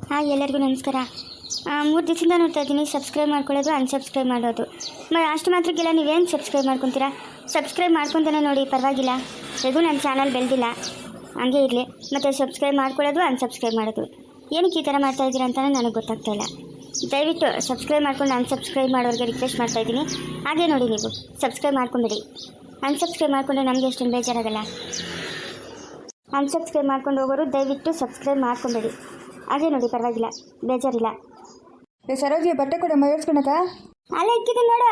Hi ಎಲ್ಲರಿಗೂ ನಮಸ್ಕಾರ. 3 ದಿವಸದಿಂದ ನೋಡ್ತಾ ಇದ್ದೀನಿ ಸಬ್ಸ್ಕ್ರೈಬ್ ಮಾಡ್ಕೊಳ್ಳೋದು ಅನ್ಸಬ್ಸ್ಕ್ರೈಬ್ ಮಾಡೋದು. ಅಷ್ಟು ಮಾತ್ರಕ್ಕೆಲ್ಲ ನೀವೇನು ಸಬ್ಸ್ಕ್ರೈಬ್ ಮಾಡ್ಕೊತೀರಾ? ಸಬ್ಸ್ಕ್ರೈಬ್ ಮಾಡ್ಕೊತಾನೆ ನೋಡಿ, ಪರವಾಗಿಲ್ಲ. ಇದು ನನ್ನ ಚಾನಲ್ ಬೆಳೆದಿಲ್ಲ, ಹಂಗೆ ಇರಲಿ. ಮತ್ತು ಸಬ್ಸ್ಕ್ರೈಬ್ ಮಾಡ್ಕೊಳ್ಳೋದು ಅನ್ಸಬ್ಸ್ಕ್ರೈಬ್ ಮಾಡೋದು ಏನಕ್ಕೆ ಈ ಥರ ಮಾಡ್ತಾಯಿದ್ದೀರಾ ಅಂತಲೇ ನನಗೆ ಗೊತ್ತಾಗ್ತಾ ಇಲ್ಲ. ದಯವಿಟ್ಟು ಸಬ್ಸ್ಕ್ರೈಬ್ ಮಾಡ್ಕೊಂಡು ಅನ್ಸಬ್ಸ್ಕ್ರೈಬ್ ಮಾಡೋರಿಗೆ ರಿಕ್ವೆಸ್ಟ್ ಮಾಡ್ತಾಯಿದ್ದೀನಿ. ಹಾಗೆ ನೋಡಿ, ನೀವು ಸಬ್ಸ್ಕ್ರೈಬ್ ಮಾಡ್ಕೊಂಬಿಡಿ. ಅನ್ಸಬ್ಸ್ಕ್ರೈಬ್ ಮಾಡಿಕೊಂಡ್ರೆ ನಮಗೆ ಅಷ್ಟೊಂದು ಬೇಜಾರಾಗಲ್ಲ. ಅನ್ಸಬ್ಸ್ಕ್ರೈಬ್ ಮಾಡ್ಕೊಂಡು ಹೋಗೋರು ದಯವಿಟ್ಟು ಸಬ್ಸ್ಕ್ರೈಬ್ ಮಾಡ್ಕೊಂಬೇಡಿ. ಹಾಗೆ ನೋಡಿ, ಪರವಾಗಿಲ್ಲ, ಬೇಜಾರಿಲ್ಲ. ಸರೋಜಿ ಬಟ್ಟೆ ಕೊಡ ಮೈಸ್ಕೊಳಕ ಅಲ್ಲ ಇಕ್ಕಿದ್ದೀನಿ ನೋಡು.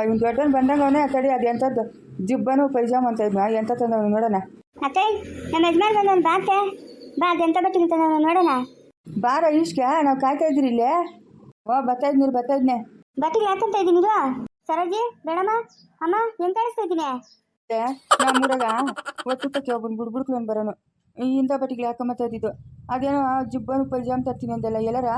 ಇವ್ನು ದೊಡ್ಡವನು ಬಂದಾಗ ಅವನೇ ತಡಿ. ಅದು ಎಂಥದ್ದು ಜಿಬ್ಬನು ಪೈಜಾಮ ಅಂತ ಇದ್ನ ಎಂತ ತಂದವನು ನೋಡೋಣ. ಅತ್ತೆ, ನಮ್ಮ ಯಜಮಾನ್ ಬಂದವನು. ಬಾತೆ ಬಾ, ಅದೆಂತ ಬಟ್ಟೆ ತಂದವನು ನೋಡೋಣ. ಬಾರ ಈಶ್ಕ, ನಾವು ಕಾಯ್ತಾ ಇದ್ದೀರಿ ಇಲ್ಲೇ. ಬರ್ತಾ ಇದ್ನೆ. ಬಟ್ಟೆಗೆ ಯಾಕಂತ ಇದ್ದೀನಿ ಸರೋಜಿ, ಬೇಡಮ್ಮ, ಅಮ್ಮ, ಹೆಂಗೆ ಕಾಣಿಸ್ತಾ ಇದ್ದೀನಿ? ನಮ್ಮೂರಾಗ ಒತ್ತುತ್ತಕ್ಕೆ ಒಬ್ಬನು ಬುಡ್ಬುಡ್ಕೊಂಡು ಬರೋನು ಇಂಥ ಬಟ್ಟೆಗೆ ಹಾಕೊಂಬತ್ತಾ ಇದ್ದಿದ್ದು. ಅದೇನೋ ಜಿಬ್ಬನು ಪೈಜಾಮ್ ತರ್ತೀನಿ ಅಂದಲ್ಲ, ಎಲ್ಲರ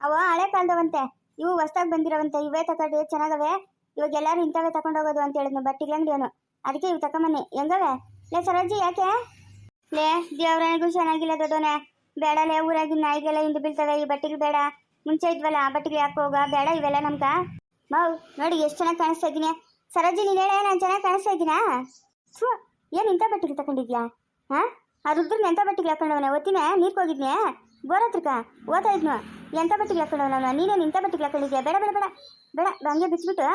ಅವ ಹಳೆ ಕಾಲದವಂತೆ, ಇವು ಹೊಸ್ದಾಗಿ ಬಂದಿರೋವಂತೆ. ಇವೇ ತಗೊಂಡು ಚೆನ್ನಾಗವೆ, ಇವಾಗ ಎಲ್ಲರೂ ಇಂಥವೇ ತಗೊಂಡೋಗೋದು ಅಂತ ಹೇಳಿದ್ನು ಬಟ್ಟೆಗೆ ಅಂಗಡಿಯವನು. ಅದಕ್ಕೆ ಇವು ತಗೊಂಬನ್ನಿ. ಹೆಂಗವೆ ಲೇ ಸರೋಜಿ? ಯಾಕೆ ಲೇ ದೇವ್ರನಿಗೂ ಚೆನ್ನಾಗಿಲ್ಲ ದೊಡ್ಡವನೇ. ಬೇಡಲೇ, ಊರಾಗಿನ ನಾಯಿಗೆಲ್ಲ ಹಿಂದೆ ಬೀಳ್ತವೆ. ಈ ಬಟ್ಟೆಗೆ ಬೇಡ. ಮುಂಚೆ ಇದ್ವಲ್ಲ ಆ ಬಟ್ಟೆಗೆ ಯಾಕೆ ಹೋಗ ಬೇಡ ಇವೆಲ್ಲ ನಮ್ಗ. ಮಾವು ನೋಡಿ ಎಷ್ಟು ಚೆನ್ನಾಗಿ ಕಾಣಿಸ್ತಾ ಇದ್ದೀನಿ. ಸರೋಜಿ, ನೀನು ಹೇಳ, ನಾನು ಚೆನ್ನಾಗಿ ಕಾಣಿಸ್ತಾ ಇದ್ದೀನಾ? ಏನು ಇಂಥ ಬಟ್ಟೆಗೆ ತಗೊಂಡಿದ್ಯಾ? ಹಾಂ, ಆ ರುದ್ರನ್ನ ಎಂಥ ಬಟ್ಟೆಗೆ ಹಾಕೊಂಡವನೆ? ಒತ್ತಿನ ನೀರ್ಗೆ ಹೋಗಿದ್ನೆ ಬೋರ್ ಹತ್ರಕ್ಕ ಓದ್ತಾ ಇದ್ನು. ಎಂಥ ಬಟ್ಟೆಗೆ ಹಾಕೊಂಡವನ? ನೀನೇನು ಇಂಥ ಬಟ್ಟೆಗೆ ಹಾಕೊಂಡಿದ್ಯಾ? ಬೇಡ ಬೇಡ ಬೇಡ ಬೇಡ, ಹಂಗೆ ಬಿಚ್ಬಿಟ್ಟು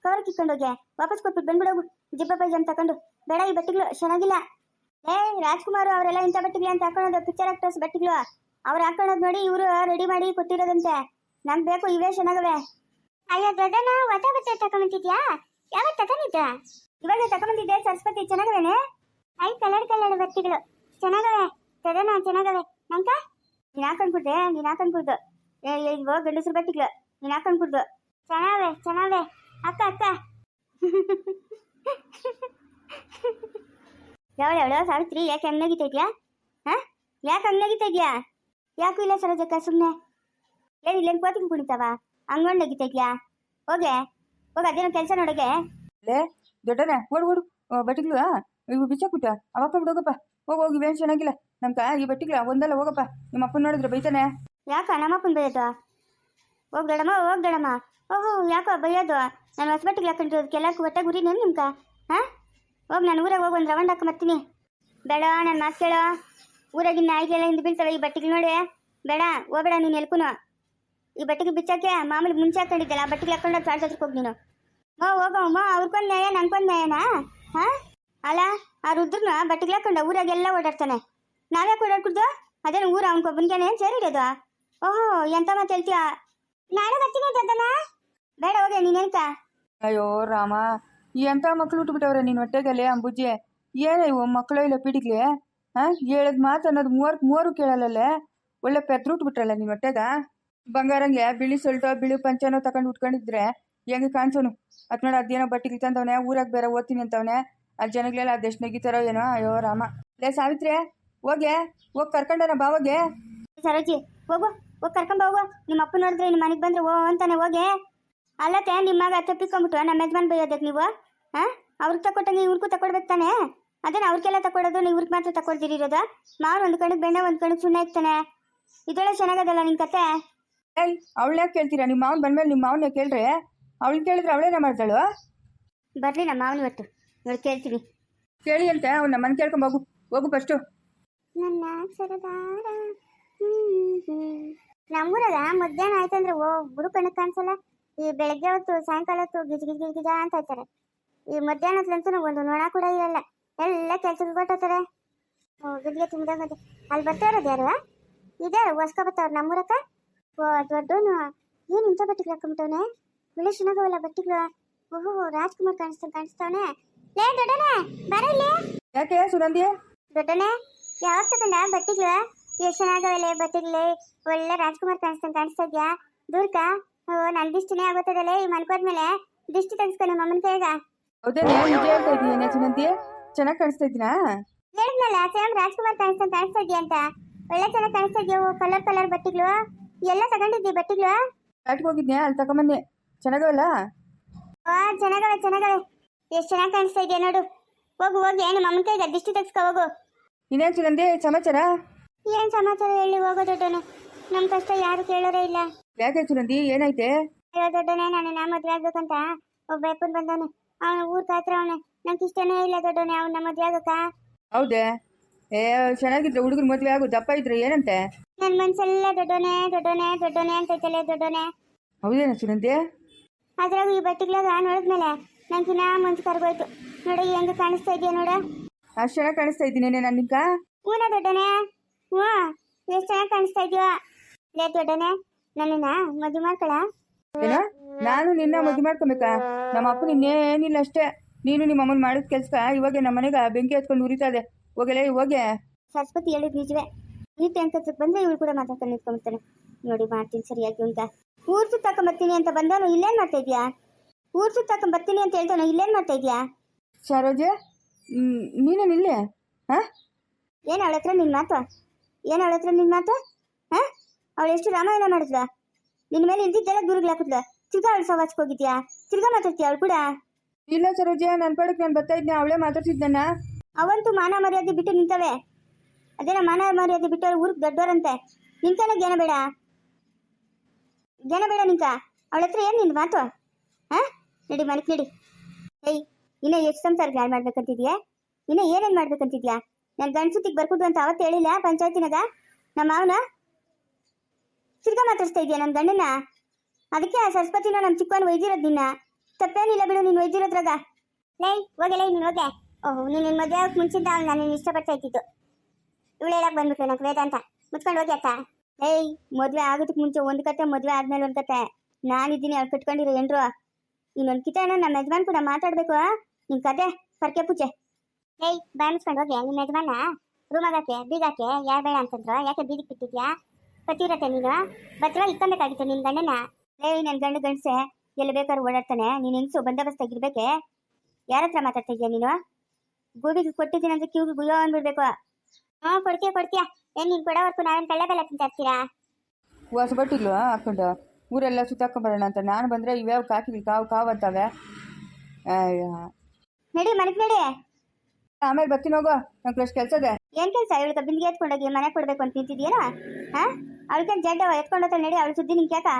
ಕವರ್ ಕಿತ್ಕೊಂಡೋಗಿ ವಾಪಸ್ ಕೊಟ್ಬಿಟ್ಟು ಬಂದ್ಬಿಡೋಗು. ಜಿಬ್ಬ ಪೈಜಾಮ್ ತಗೊಂಡು ಬೇಡ, ಈ ಬಟ್ಟೆಗಳು ಚೆನ್ನಾಗಿಲ್ಲ. ರಾಜ್ಕುಮಾರ್ ಅವರೆಲ್ಲ ಇಂಥ ಬಟ್ಟೆಗಳು ಅಂತ ಹಾಕೊಳ್ಳೋದು, ಪಿಕ್ಚರ್ ಆಕ್ಟರ್ಸ್ ಬಟ್ಟೆಗಳು. ಅವ್ರು ಹಾಕೊಳ್ಳೋದು ನೋಡಿ ಇವರು ರೆಡಿ ಮಾಡಿ ಕೊಟ್ಟಿರೋದಂತೆ. ನಂಗೆ ಬೇಕು, ಇವೇ ಚೆನ್ನಾಗವೆ. ಅಯ್ಯೋ ದೊಡ್ಡನ, ಹೊಸ ಬಟ್ಟೆ ತಗೊಂಬಂತಿದ್ಯಾ? ಯಾವಾಗ ತಗೊಂಡಿದ್ದ? ಇವಾಗ ತಗೊಂಬಂದಿದ್ದೆ ಸರಸ್ವತಿ. ಚೆನ್ನಾಗವೇನೆ? ಕಲರ್ ಬಟ್ಟೆಗಳು ಚೆನ್ನಾಗವೆ ದೊಡ್ಡನ, ಚೆನ್ನಾಗವೆ. ನಂಕ ನೀನು ಹಾಕೊಂಡ್ಬಿಡ್ದು. ಇವು ಗಂಡಸ್ರ ಬಟ್ಟೆಗಳು ನೀನು ಹಾಕೊಂಡ್ಬಿಡ್ದು. ಚೆನ್ನಾವೆ ಅಕ್ಕ ಯಾವಳು ಸಾವಿತ್ರಿ, ಯಾಕೆ ಹಂಗೆ ನಗಿತಾ ಇದೆಯಾ? ಹಾಂ, ಯಾಕೆ ಹಂಗೆ ನಗಿತಾ ಇದೆಯಾ? ಯಾಕೂ ಇಲ್ಲ ಸರೋಜಕ್ಕ, ಸುಮ್ಮನೆ ಇಲ್ಲೇನು ಕೋತಿಗೆ ಕುಣಿತಾವ ಹಂಗೊಂಡು ನಗಿತಾ ಇದೆಯಾ? ಹೋಗೆ ಅದೇನೋ ಕೆಲಸ ನೋಡಗೆ. ಲೇ ದೊಡ್ಡನ, ಓಡು ಬಟ್ಟೆಗಳು ಇವು ಬಿಚ್ಚಾಕ್ಬಿಟ್ಟ ಅವಾಗ ಬಿಡೋಗಪ್ಪ. ಹೋಗಿ ಇವೇನು ಚೆನ್ನಾಗಿಲ್ಲ ನಮ್ಕ ಈ ಬಟ್ಟೆಗಳ ಒಂದಲ್ಲ. ಹೋಗಪ್ಪ, ನಿಮ್ಮ ಅಪ್ಪನ ನೋಡಿದ್ರೆ ಬೈತಾನೆ. ಯಾಕ ನಮ್ಮಪ್ಪನ ಬೈಯೋದು? ಹೋಗ್ದಡಮ್ಮ. ಓಹೋ, ಯಾಕೋ ಬೈಯೋದು? ನಾನು ಹೊಸ ಬಟ್ಟೆಗೆ ಹಾಕೊಂಡಿರೋದಕ್ಕೆಲ್ಲಕ್ಕೂ ಹೊಟ್ಟೆ ಗುರಿ ನೇನು ನಿಮ್ಕ? ಹಾಂ, ಹೋಗಿ ನಾನು ಊರಾಗ ಹೋಗಿ ಒಂದು ರೌಂಡ್ ಹಾಕೊಂಬರ್ತೀನಿ. ಬೇಡ, ನನ್ನ ಮಾತು ಕೇಳೋ. ಊರಾಗಿನ ನಾಯಿಗೆಲ್ಲ ಹಿಂದೆ ಬೀಳ್ತವೆ ಈ ಬಟ್ಟೆಗೆ ನೋಡಿ. ಬೇಡ, ಹೋಗ್ಬೇಡ ನೀನು ಎಲ್ಕೂ. ಈ ಬಟ್ಟೆಗೆ ಬಿಚ್ಚಾಕೆ ಮಾಮೂಲಿ ಮುಂಚೆ ಹಾಕೊಂಡಿದ್ದಲ್ಲ ಆ ಬಟ್ಟೆಗೆ ಹಾಕೊಂಡು ಚಾಡ್ಸೋದಕ್ಕೆ ಹೋಗಿ ನೀನು. ಹೋಗಮ್ಮ, ಅವ್ರಿಗೊಂದು ನ್ಯಾಯ ನನಗೊಂದು ನ್ಯಾಯನಾ? ಹಾಂ, ಅಲ್ಲ ಆ ರುದ್ರನ ಬಟ್ಟೆಗೆ ಹಾಕೊಂಡ ಊರಾಗೆಲ್ಲ ಓಡಾಡ್ತಾನೆ. ನಾವ್ಯಾಕೆ ಓಡಾಡ್ಕೊಡ್ದು? ಅದೇನು ಊರು ಅವನ್ಕೊಬ್ಬನಿಗೇನೆ ಸೇರಿರೋದು? ಓಹೋ, ಎಂತ ಮಾತು ಹೇಳ್ತೀಯ? ನಾನು ಬರ್ತೀನಿ ದೊಡ್ಡಮ್ಮ. ಬೇಡ, ಹೋಗಿ ನೀನೆಂತ. ಅಯ್ಯೋ ರಾಮ, ಎಂಥ ಮಕ್ಳು ಹುಟ್ಟುಬಿಟ್ಟವ್ರೆ ನಿನ್ನ ಹೊಟ್ಟೆಗಲ್ಲೇ ಅಂಬುಜ್ಜಿ. ಏನ ಇವು ಮಕ್ಕಳು ಇಲ್ಲ ಪೀಡಿಗ್ಲಿ? ಹಾಂ, ಹೇಳದ್ ಮಾತು ಅನ್ನೋದು ಮೂರು ಕೇಳಲ್ಲೇ. ಒಳ್ಳೆ ಪೆದ್ರು ಹುಟ್ಬಿಟ್ರಲ್ಲ ನಿನ್ನ ಹೊಟ್ಟೆಗ. ಬಂಗಾರಂಗೆ ಬಿಳಿ ಸೊಲ್ಟೋ ಬಿಳಿ ಪಂಚನೋ ತಗೊಂಡು ಉಟ್ಕೊಂಡಿದ್ರೆ ಹೆಂಗೆ ಕಾಣಿಸೋನು? ಅದು ನೋಡಿ, ಅದೇನೋ ಬಟ್ಟೆಗೆ ತಂದವನೆ, ಊರಾಗ ಬೇರೆ ಓದ್ತೀನಿ ಅಂತವನೆ. ಅಲ್ಲಿ ಜನಗಳೆಲ್ಲ ಅದೆಷ್ಟು ನೆಗಿತಾರೋ ಏನೋ. ಅಯ್ಯೋ ರಾಮ. ಲೇ ಸಾವಿತ್ರಿ, ಹೋಗಿ ಕರ್ಕೊಂಡನ ಬಾವಾಗೆ. ಸರೋಜಿ, ಹೋಗು ಕರ್ಕೊಂಡ್ ಹೋಗು. ನಿಮ್ಮ ಅಪ್ಪ ನೋಡಿದ್ರೆ ನಿಮ್ಮ ಮನೆಗೆ ಬಂದ್ರೆ ಅಂತಾನೆ ಹೋಗಿ. ಅಲ್ಲತ್ತೆ ನಿಮ್ಮ ಮಗ ತಪ್ಪಿಕೊಂಡ್ಬಿಟ್ಟು ನಮ್ಮ ಯಜಮಾನ್ ಬೈಯೋದಕ್ಕೆ ನೀವು? ಹಾಂ, ಅವ್ರಿಗೆ ತಕೊಟ್ಟಂಗೆ ಇವ್ರಿಗೂ ತಕೊಡ್ಬೇಕು ತಾನೆ? ಅದೇನು ಅವ್ರಿಗೆಲ್ಲ ತಕೊಡೋದು, ನೀವು ಇವ್ರಿಗೆ ಮಾತ್ರ ತಕೊಳ್ದಿರಿರೋದು? ಮಾವ್ರು ಒಂದು ಕಣಕ್ಕೆ ಬೆಣ್ಣೆ ಒಂದು ಕಣಕ್ಕೆ ಸುಣ್ಣ ಇರ್ತಾನೆ. ಇದೊಳ್ಳೆ ಚೆನ್ನಾಗದಲ್ಲ ನಿನ್ನ ಕತೆ. ಅವಳನ್ಯಾಕೆ ಕೇಳ್ತೀರಾ? ನಿಮ್ಮ ಮಾವನ್ ಬಂದ್ಮೇಲೆ ನಿಮ್ಮ ಮಾವನ್ನೇ ಕೇಳ್ರಿ. ಅವಳನ್ನ ಕೇಳಿದ್ರೆ ಅವಳೇನ ಮಾಡ್ತಾಳು? ಬರ್ಲಿ ನಮ್ಮ ಮಾವನ ಇವತ್ತು ನೋಡಿ ಕೇಳ್ತೀನಿ. ಕೇಳಿ ಅಂತ ಅವ್ನ ಮನೆ ಕೇಳ್ಕೊಂಡು ಹೋಗು ಫಸ್ಟು. ನನ್ನ ಸರದಾರ ನಮ್ಮೂರಾಗ ಮಧ್ಯಾಹ್ನ ಆಯ್ತಂದ್ರೆ ಹುಡು ಕಣಕ್ಕೆ ಕಾಣಿಸಲ್ಲ. ಈ ಬೆಳಗ್ಗೆ ಹೊತ್ತು ಸಾಯಂಕಾಲ ಹೊತ್ತು ಗಿಜ ಅಂತ ಹೇಳ್ತಾರೆ. ಈ ಮಧ್ಯಾಹ್ನದಂತೂ ಒಂದು ನೊಣ ಕೂಡ ಇರಲ್ಲ. ಎಲ್ಲ ಕೆಲ್ಸಕ್ಕೆ ಕೊಟ್ಟೋತಾರೆ. ಗಿದ್ಗೆ ತುಂಬಿದಂಗಂತೆ. ಅಲ್ಲಿ ಬರ್ತಾರೋದು ಯಾರು? ಇದೇ ಹೊಸ್ಕೊ ಬರ್ತಾವ್ರು ನಮ್ಮೂರಕ್ಕ. ದೊಡ್ಡವನು ಏನು ಇಂಥ ಬಟ್ಟೆಗಳು ಹಾಕೊಂಬಿಟ್ಟವನೆ? ಒಳ್ಳೆ ಚೆನ್ನಾಗವಲ್ಲ ಬಟ್ಟೆಗಳು. ಓಹೋ, ರಾಜ್ಕುಮಾರ್ ಕಾಣಿಸ್ತಾವನೆ. ಲೇ ದೊಡ್ಡನೆ, ಬರ ಇಲ್ಲಿ. ಯಾಕೆ ಸುಗಂಧಿ? ದೊಡ್ಡನೆ, ಯಾವಾಗ ತಗೊಂಡ ಬಟ್ಟೆಗಳು? ಎಷ್ಟು ಚೆನ್ನಾಗವಲ್ಲ ಬಟ್ಟೆಗಳು. ಒಳ್ಳೆ ರಾಜ್ಕುಮಾರ್ ಕಾಣಿಸ್ತಾ ಇದ್ಯಾ? ದೂರ್ಕ ನನ್ನ ದಿಷ್ಟಿನೇ ಆಗೋತದಲ್ಲ. ಈ ಮಲ್ಕೋದ್ಮೇಲೆ ದಿಷ್ಟಿ ತೆಗಿಸ್ಕೊ ನಿಮ್ಮ ಅಮ್ಮನ ಕೈಗ. ಹೌದೇನೆ, ನಿಜ ಹೇಳ್ತಾ ಇದೀಯ ಸುಗಂಧಿ? ಚೆನ್ನಾಗಿ ಕಾಣಿಸ್ತಾ ಇದ್ದೀನಾ? ಹೇಳಿದ್ನಲ್ಲ, ಸೇಮ್ ರಾಜ್ಕುಮಾರ್ ಕಾಣಿಸ್ತಾ ಇದೆಯಾ ಅಂತ. ಒಳ್ಳೆ ಚೆನ್ನಾಗಿ ಕಾಣಿಸ್ತಾ ಇದೆಯೋ. ಕಲರ್ ಬಟ್ಟೆಗಳು ಎಲ್ಲ ತಗೊಂಡಿದ್ದಿ ಬಟ್ಟೆಗಳು? ಕಾಟಿಗೆ ಹೋಗಿದ್ನೆ, ಅಲ್ಲಿ ತಗೊಂಬನ್ನಿ. ಚೆನ್ನಾಗವಲ್ಲ? ಚೆನ್ನಾಗವೆ. ಎಷ್ಟು ಚೆನ್ನಾಗಿ ಕಾಣಿಸ್ತಾ ಇದೆಯಾ ನೋಡು. ಹೋಗಿ ನಿಮ್ಮ ಅಮ್ಮನ ಕೈಗೆ ದಿಷ್ಟಿ ತೆಗಿಸ್ಕೊ ಹೋಗು. ಇನ್ನೇನು ಸುಗಂಧಿ ಸಮಾಚಾರ? ಏನು ಸಮಾಚಾರ ಹೇಳಿ? ಹೋಗೋ ದೊಡ್ಡನೆ. ನಮ್ಮ ಕಷ್ಟ ಯಾರು ಕೇಳೋರೇ ಇಲ್ಲ. ಯಾಕೆ ಸುನಂದಿ ಏನಾಯ್ತೆ? ಅಯ್ಯೋ ದೊಡ್ಡನೆ, ನನ್ನ ಮದುವೆ ಆಗ್ಬೇಕಂತ ಒಬ್ಬ ಅಪ್ಪನ್ ಬಂದವನು. ಅವನು ಊರ್ ಕಾತ್ರ ಅವನೆ. ನಂಗೆ ಇಷ್ಟನೇ ಇಲ್ಲ ದೊಡ್ಡನೆ ಅವನ ಮದುವೆ ಆಗಕ್ಕ. ಹೌದೇ? ಏ ಚೆನ್ನಾಗಿದ್ರೆ ಹುಡುಗರು ಮದುವೆ ಆಗು, ದಪ್ಪ ಇದ್ರೆ ಏನಂತೆ? ನನ್ನ ಮನ್ಸೆಲ್ಲ ದೊಡ್ಡನೆ ದೊಡ್ಡನೆ ದೊಡ್ಡನೆ ಅಂತೈತಲೆ ದೊಡ್ಡನೆ. ಹೌದೇನ ಸುನಂದಿ? ಅದ್ರಾಗ ಈ ಬಟ್ಟೆಗ್ಲಾಗ ನೋಡಿದ್ಮೇಲೆ ನಂಗಿನ್ನ ಮನ್ಸು ಕರ್ಗೋಯ್ತು. ನೋಡು ಹೆಂಗೆ ಕಾಣಿಸ್ತಾ ಇದೆಯಾ ನೋಡ. ಅಷ್ಟು ಚೆನ್ನಾಗಿ ಕಾಣಿಸ್ತಾ ಇದ್ದೀನಿ ನಾನು ನಿಂಕ? ಹೂನ ದೊಡ್ಡನೆ, ಹ್ಞೂ ಎಷ್ಟು ಚೆನ್ನಾಗಿ ಕಾಣಿಸ್ತಾ ಇದೆಯೋ. ಲೇ ದೊಡ್ಡನೆ, ನನ್ನನ್ನ ಮದುವೆ ಮಾಡ್ಕೊಳ. ಏನೋ ನಾನು ನಿನ್ನ ಮದುವೆ ಮಾಡ್ಕೊಬೇಕಾ? ನಮ್ಮ ಅಪ್ಪನ ಇನ್ನೇನಿಲ್ಲ ಅಷ್ಟೇ. ನೀನು ನಿಮ್ಮ ಅಮ್ಮನ ಮಾಡಿದ ಕೆಲ್ಸಕ್ಕ ಇವಾಗ ನಮ್ಮ ಮನೆಗೆ ಬೆಂಕಿ ಹತ್ಕೊಂಡು ಉರಿತಾ ಇದೆ. ಹೋಗಲೇ ಹೋಗೆ. ಸರಸ್ವತಿ ಹೇಳಿದ್ ನಿಜವೇ. ಈ ಟೆಂಕತ್ಸಕ್ಕೆ ಬಂದ್ರೆ ಇವಳು ಕೂಡ ಮಾತಾಡ್ಕೊಂಡು ನಿಂತ್ಕೊಂಡ್ಬಿಡ್ತಾನೆ. ನೋಡಿ ಮಾಡ್ತೀನಿ ಸರಿಯಾಗಿ ಉಂಟ. ಊರ್ ಸುತ್ತಾಕೊಂಬರ್ತೀನಿ ಅಂತ ಬಂದವನು ಇಲ್ಲೇನು ಮಾಡ್ತಾ ಇದೆಯಾ? ಊರ್ ಸುತ್ತಾಕೊಂಬರ್ತೀನಿ ಅಂತ ಹೇಳ್ತಾನು, ಇಲ್ಲೇನು ಮಾಡ್ತಾ ಇದೆಯಾ? ಸರೋಜೆ, ನೀನೇನು ಇಲ್ಲೇ? ಹಾಂ, ಏನು ಅವಳ ಹತ್ರ ನಿನ್ನ ಮಾತು? ಏನು ಅವಳ ಹತ್ರ ನಿನ್ನ ಮಾತು? ಹಾಂ, ಅವಳು ಎಷ್ಟು ರಾಮಾಯಣ ಮಾಡಿದ್ಲ? ನಿನ್ನ ಮೇಲೆ ಇಲ್ದಿದ್ದೆಲ್ಲ ದೂರಗಳು ಹಾಕಿದ್ಲ. ತಿರ್ಗಾ ಅವಳು ಸವಾಸ್ಗೆ ಹೋಗಿದ್ಯಾ? ತಿರ್ಗಾ ಮಾತಾಡ್ತೀಯ ಅವಳು ಕೂಡ? ಇಲ್ಲ ಸರೋಜೆ, ನನ್ನ ಪಾಡಕ್ಕೆ ನಾನು ಬರ್ತಾ ಇದ್ದೆ, ಅವಳೇ ಮಾತಾಡ್ಸಿದ್ದನ್ನ. ಅವಂತೂ ಮಾನ ಮರ್ಯಾದೆ ಬಿಟ್ಟು ನಿಂತವೆ. ಅದೇನ ಮಾನ ಮರ್ಯಾದೆ ಬಿಟ್ಟು ಊರಿಗೆ ದೊಡ್ಡವರಂತೆ. ನಿಂತನ ಜ್ಞಾನ ಬೇಡ, ಜ್ಞಾನ ಬೇಡ ನಿಂಕ. ಅವಳ ಹತ್ರ ಏನು ನಿನ್ನ ಮಾತು? ಹಾಂ, ನಡಿ ಮನಕ್ಕೆ ನಡಿ. ಏಯ್, ಇನ್ನೂ ಎಷ್ಟು ಸಂಸಾರ ಹಾಳು ಮಾಡ್ಬೇಕಂತಿದ್ಯಾ? ಇನ್ನೂ ಏನೇನು ಮಾಡ್ಬೇಕಂತಿದ್ಯಾ? ನಾನು ಗಂಡಸುತ್ತಿಗೆ ಬರ್ಕೊಡು ಅಂತ ಅವತ್ತು ಹೇಳಿಲ್ಲ ಪಂಚಾಯತಿನಾಗ ನಮ್ಮ ಮಾವನ? ತಿರ್ಗಾ ಮಾತಾಡ್ಸ್ತಾ ಇದೆಯಾ ನನ್ನ ಗಂಡನ? ಅದಕ್ಕೆ ಆ ಸರಸ್ವತಿನ ನಮ್ಮ ಚಿಕ್ಕವನು ಒಯ್ದಿರೋದು ನಿನ್ನ. ತಪ್ಪೇನಿಲ್ಲ ಬಿಡು ನೀನು ಒಯ್ದಿರೋದ್ರಾಗ. ಲೈ ಹೋಗೆ, ಲೈ ನೀನು ಹೋಗೆ. ಓಹ್, ನೀನು ಮದುವೆ ಆಗೋಕ್ಕೆ ಮುಂಚಿಂದ ಅವ್ನು ನಾನು ಇಷ್ಟಪಡ್ತಾ ಇದ್ದಿದ್ದು. ಇವಳು ಹೇಳಕ್ಕೆ ಬಂದ್ಬಿಟ್ರೆ ನಂಗೆ ವೇದಾಂತ ಮುಚ್ಕೊಂಡು ಹೋಗಿ ಅಕ್ಕ. ಏಯ್, ಮದುವೆ ಆಗೋದಕ್ಕೆ ಮುಂಚೆ ಒಂದು ಕತೆ, ಮದುವೆ ಆದ್ಮೇಲೆ ಒಂದು ಕತೆ. ನಾನಿದ್ದೀನಿ ಅವ್ರು ಕಟ್ಕೊಂಡಿರೋ ಏನ್ರು. ಇನ್ನೊಂದು ಕಿತನ ನಮ್ಮ ಯಜಮಾನ್ ಕೂಡ ಮಾತಾಡಬೇಕು. ನಿನ್ನ ಕತೆ ಪರ್ಕೆ ಪೂಜೆ. ಏಯ್, ಬಾಯ್ ಮುಚ್ಕೊಂಡು ಹೋಗಿ. ನಿಮ್ಮ ಯಜಮಾನ ರೂಮಾಗಕ್ಕೆ ಬೀಗಾಕೆ ಯಾರು ಬೇಡ ಅಂತಂದ್ರು, ಯಾಕೆ ಬೀದಿಗೆ ಬಿಟ್ಟಿದ್ಯಾ? ಪತಿರತ್ತೆ ನೀನು ಬತ್ರ ಇಟ್ಕೊಬೇಕಾಗಿತ್ತು ನಿನ್ನ ಗಂಡನ. ಏಯ್, ನನ್ನ ಗಂಡಸೆ ಎಲ್ಲಿ ಬೇಕಾದ್ರೂ ಓಡಾಡ್ತಾನೆ. ನೀನು ಹೆಂಗ್ಸು ಬಂದೋಬಸ್ತಾಗಿರ್ಬೇಕೆ. ಯಾರ ಹತ್ರ ಮಾತಾಡ್ತಾ ಇದೆಯಾ ನೀನು? ಗೋಬಿಗೆ ಕೊಟ್ಟಿದ್ದೀನಿ ಅಂದ್ರೆ ಕಿವಿಗೆ ಗುಯ್ಯೋ ಅಂದ್ಬಿಡ್ಬೇಕು. ಹಾಂ, ಕೊಡ್ತೀಯ. ಏನು ನೀನು ಕೊಡೋವರೆಗೂ ನಾವೇನು ಕಳ್ಳೆ ಬೆಲ್ಲ ತಿಂತಾ ಇರ್ತೀರಾ? ಹೊಸ ಬಟ್ಟಿಗ್ಲು ಹಾಕ್ಕೊಂಡು ಊರೆಲ್ಲ ಸುತ್ತಾಕೊಂಬರೋಣ ಅಂತ ನಾನು ಬಂದರೆ ಇವ್ಯಾವ ಕಾಕಿಗಳು ಕಾವು ಅಂತವೆ. ನಡಿ ಮನೆಗೆ ನಡಿ. ಆಮೇಲೆ ಬರ್ತೀನಿ ಹೋಗೋ, ನಂಗೆ ಅಷ್ಟು ಕೆಲಸ ಇದೆ. ಏನು ಕೆಲಸ? ಇವಳು ಬಿಂದಿಗೆ ಎತ್ಕೊಂಡೋಗಿ ಮನೆ ಕೊಡಬೇಕು ಅಂತ ನಿಂತಿದ್ಯೇನೋ? ಹಾಂ, ಅವಳಿಗೆ ಜಡ್ಡವ ಎತ್ಕೊಂಡೋಗ್ತಾಳೆ. ನಡಿ, ಅವಳು ಸುದ್ದಿ ನಿಂಗೆ ಯಾಕ?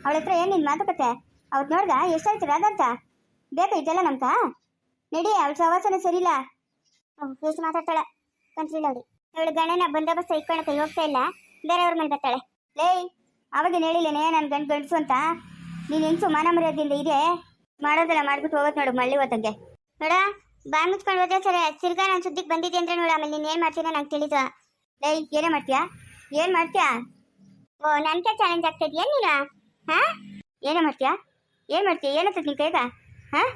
ಅವಳ ಹತ್ರ ಏನು ನಿನ್ನ ಮಾತುಕತೆ? ಅವತ್ತು ನೋಡ್ದ ಎಷ್ಟಾಯ್ತು ರಾದಂತ? ಬೇಕಾ ಇದೆಲ್ಲ ನಮ್ಕ? ನಡಿ, ಅವಳ ಸವಾಸನೆ ಸರಿಯಿಲ್ಲ. ಎಷ್ಟು ಮಾತಾಡ್ತಾಳೆ ಕಂತ್ರಿಲ್ಲ ಅವಳು. ಅವಳು ಗಂಡನ ಬಂದೋಬಸ್ತ ಇಟ್ಕೊಳಕ್ಕೆ ಹೋಗ್ತಾ ಇಲ್ಲ, ಬೇರೆಯವ್ರ ಮೇಲೆ ಬರ್ತಾಳೆ. ಲೇಯ್, ಅವಾಗೇನು ಹೇಳಿಲ್ಲೇನೆ ನಾನು ಗಂಡಸು ಅಂತ? ನೀನು ಹೆಂಗ್ಸು ಮಾನ ಮರ್ಯಾದೆಯಿಂದ ಇದೆ. ಮಾಡೋದೆಲ್ಲ ಮಾಡ್ಬಿಟ್ಟು ಹೋಗೋದು ನೋಡು ಮಳ್ಳಿ ಹೊತ್ತಂಗೆ. ನೋಡ, ಬಾಯ್ ಮುಚ್ಕೊಂಡು ಹೋದ್ರೆ ಸರಿ. ತಿರ್ಗಾ ನಾನು ಸುದ್ದಿಗೆ ಬಂದಿದ್ದೆ ಅಂದ್ರೆ ನೋಡು, ಆಮೇಲೆ ನೀನು ಏನು ಮಾಡ್ತೀನ ನಂಗೆ ತಿಳಿದು. ಲೇಯ್, ಏನೇ ಮಾಡ್ತೀಯಾ? ಏನು ಮಾಡ್ತೀಯಾ? ಓ, ನನಗೆ ಚಾಲೆಂಜ್ ಆಗ್ತಾ ಇದೆಯಾ ನೀನು? ಹಾಂ, ಏನೇ ಮಾಡ್ತೀಯಾ? ಏನು ಮಾಡ್ತೀಯ? ಏನತ್ತದ ನಿನ್ ಕೈಗ? ಹಾಂ,